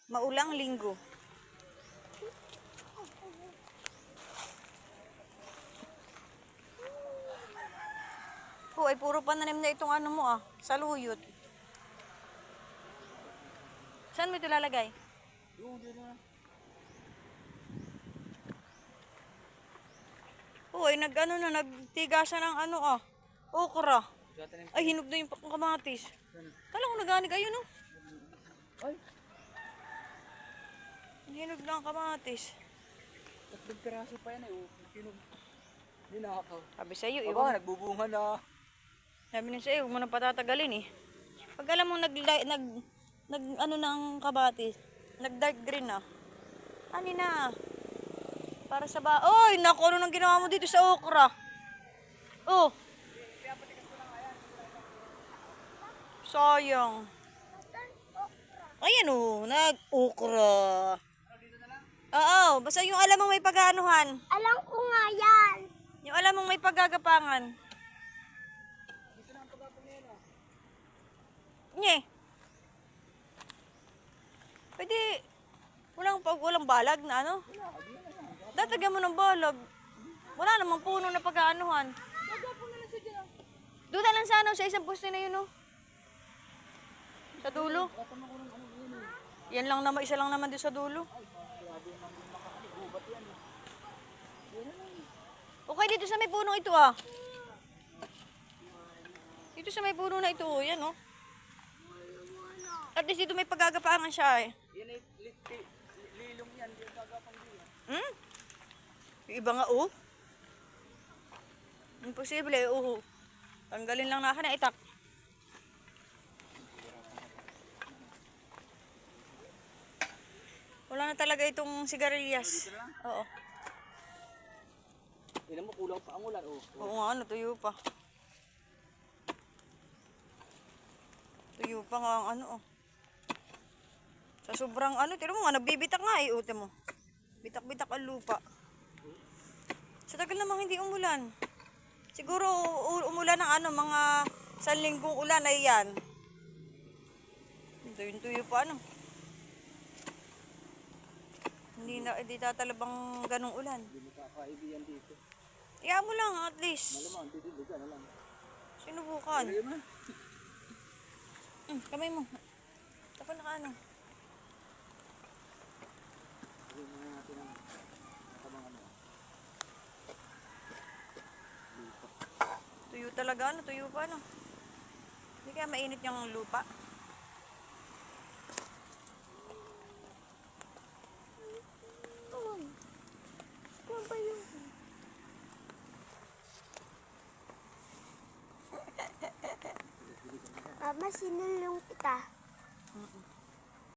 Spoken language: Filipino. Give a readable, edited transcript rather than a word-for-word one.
Maulang linggo. Oh, ay puro pananim na itong ano mo saluyot. Saan mo ito lalagay? Oh, ay nagtigasan ng okra. Ay, hinog na yung kamatis. Kala ko naganig, ayun Ay, hinog na ang kamatis. 3 piraso pa yan eh. Kinog. Hindi nakakaw. Sabi sa'yo, Aba, nagbubunga na. sabi niya sa'yo, huwag mo nang patatagalin eh. Pag alam mo ng kamatis, nag-dark green na. Ani na. Para sa Oy, naku, ano nang ginawa mo dito sa okra? Oh. Sayang. Ayan nag-okra. Oo, basta yung alam mong may pag-aanuhan. Alam ko nga yan. Yung alam mong may paggagapangan. Nye. Pwede, walang balag na Datagyan mo ng balag. Wala namang puno na pag-aanuhan. Doon na lang sa isang poste na yun Sa dulo. Yan lang naman, isa lang naman doon sa dulo. Okay, dito sa may puno ito Dito sa may puno na ito, yan At least dito may paggagapangan siya Yan ay lilong yan. Hindi gagapang din. Yung iba nga Imposible Tanggalin lang na itak. Wala na talaga itong sigarilyas. Oo. Tignan mo, kulang pa ang ulan. Oo nga, tuyo pa. Tuyo pa nga ang Sa sobrang tignan mo nga, nagbibitak nga uti mo. Bitak-bitak ang lupa. Sa tagal namang hindi umulan. Siguro umulan ng mga 1 linggong ulan ay yan. Tuyo pa Hindi tatalabang ganong ulan. Hindi mo kakaibigan dito. Iyan mo lang at least. Malamang, titiligan na lang. Sinubukan. Ayun na. Kamay mo. Tapos naka Ayun na natin ang kabang Tuyo talaga tuyo pa Hindi kaya mainit yung lupa. Mama, sinulong kita.